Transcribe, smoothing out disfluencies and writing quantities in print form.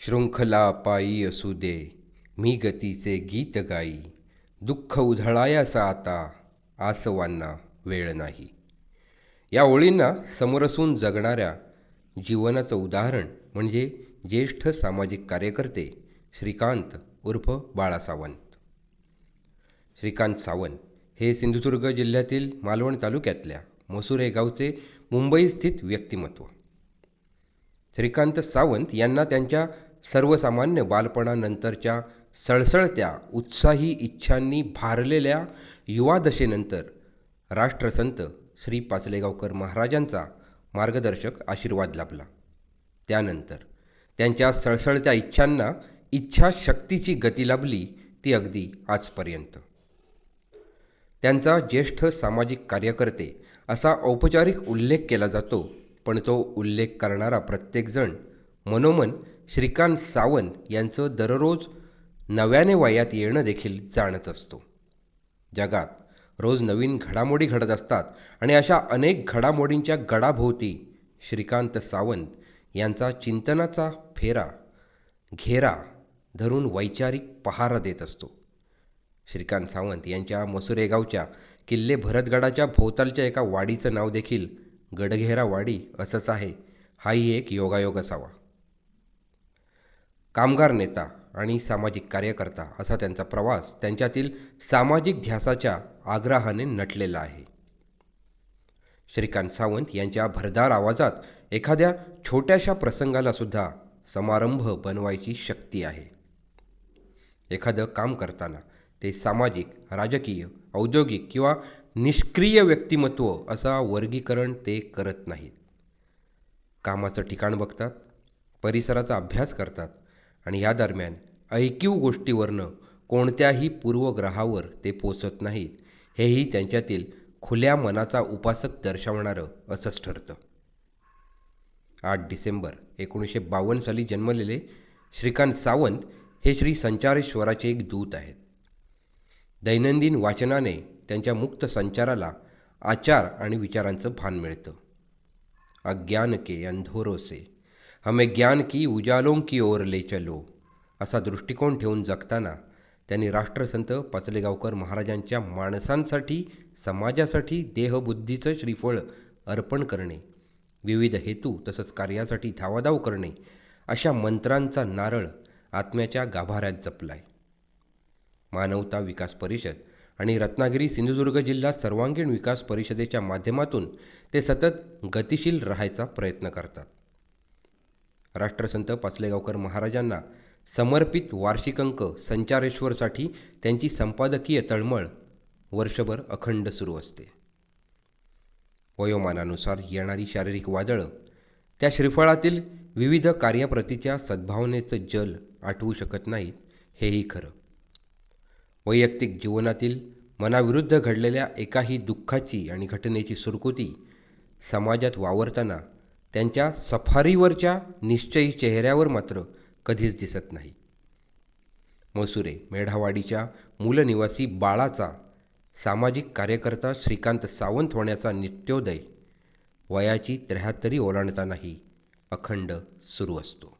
शृंखला पायी असू दे, मी गतीचे गीत गाई. दुःख उधळायासा आता, आसवांना वेळ नाही. या ओळींना समरसून जगणाऱ्या जीवनाचं उदाहरण म्हणजे ज्येष्ठ सामाजिक कार्यकर्ते श्रीकांत उर्फ बाळा सावंत. श्रीकांत सावंत हे सिंधुदुर्ग जिल्ह्यातील मालवण तालुक्यातल्या मसुरे गावचे मुंबई स्थित व्यक्तिमत्व. श्रीकांत सावंत यांना त्यांच्या सर्वसामान्य बालपणानंतरच्या सळसळत्या उत्साही इच्छांनी भारलेल्या युवादशेनंतर राष्ट्रसंत श्री पाचलेगावकर महाराजांचा मार्गदर्शक आशीर्वाद लाभला. त्यानंतर त्यांच्या सळसळत्या इच्छांना इच्छाशक्तीची गती लाभली, ती अगदी आजपर्यंत. त्यांचा ज्येष्ठ सामाजिक कार्यकर्ते असा औपचारिक उल्लेख केला जातो, पण तो उल्लेख करणारा प्रत्येकजण मनोमन श्रीकांत सावंत यांचं दररोज नव्याने वयात येणं देखील जाणत असतो. जगात रोज नवीन घडामोडी घडत असतात आणि अशा अनेक घडामोडींच्या गडाभोवती श्रीकांत सावंत यांचा चिंतनाचा घेरा धरून वैचारिक पहारा देत असतो. श्रीकांत सावंत यांच्या मसुरे गावच्या किल्ले भरतगडाच्या भोवतालच्या एका वाडीचं नाव देखील गडघेरा वाडी असंच आहे. हाही एक योगायोग असावा. कामगार नेता आणि सामाजिक कार्यकर्ता असा त्यांचा प्रवास त्यांच्यातील सामाजिक ध्यासाच्या आग्रहाने नटलेला आहे. श्रीकांत सावंत यांच्या भरदार आवाजात एखाद्या छोट्याशा प्रसंगाला सुद्धा समारंभ बनवायची शक्ती आहे. एखादं काम करताना ते सामाजिक, राजकीय, औद्योगिक किंवा निष्क्रिय व्यक्तिमत्व असा वर्गीकरण ते करत नाहीत. कामाचं ठिकाण बघतात, परिसराचा अभ्यास करतात आणि या दरम्यान ऐकीव गोष्टीवरनं कोणत्याही पूर्वग्रहावर ते पोचत नाहीत. हेही त्यांच्यातील खुल्या मनाचा उपासक दर्शवणारं असंच ठरतं. 8 डिसेंबर 1952 साली जन्मलेले श्रीकांत सावंत हे श्री संचारेश्वराचे एक दूत आहेत. दैनंदिन वाचनाने त्यांच्या मुक्त संचाराला आचार आणि विचारांचं भान मिळतं. अज्ञान के अंधोरों से हमें ज्ञान की उजालों की ओर ले चलो असा दृष्टिकोन ठेवून जगताना त्यांनी राष्ट्रसंत पाचलेगावकर महाराजांच्या माणसांसाठी, समाजासाठी देहबुद्धीचं श्रीफळ अर्पण करणे, विविध हेतू तसंच कार्यासाठी धावाधाव करणे अशा मंत्रांचा नारळ आत्म्याच्या गाभाऱ्यात जपलाय. मानवता विकास परिषद आणि रत्नागिरी सिंधुदुर्ग जिल्हा सर्वांगीण विकास परिषदेच्या माध्यमातून ते सतत गतिशील राहायचा प्रयत्न करतात. राष्ट्रसंत पाचलेगावकर महाराजांना समर्पित वार्षिक अंक संचारेश्वरसाठी त्यांची संपादकीय तळमळ वर्षभर अखंड सुरू असते. वयोमानानुसार येणारी शारीरिक वादळं त्या श्रीफळातील विविध कार्याप्रतीच्या सद्भावनेचं जल आटवू शकत नाहीत, हेही खरं. वैयक्तिक जीवनातील मनाविरुद्ध घडलेल्या एकाही दुःखाची आणि घटनेची सुरकुती समाजात वावरताना त्यांच्या सफारीवरच्या निश्चयी चेहऱ्यावर मात्र कधीच दिसत नाही. मसुरे मेढावाडीच्या मूलनिवासी बाळाचा सामाजिक कार्यकर्ता श्रीकांत सावंत होण्याचा नित्योदय वयाची 73 ओलांडतानाही अखंड सुरू असतो.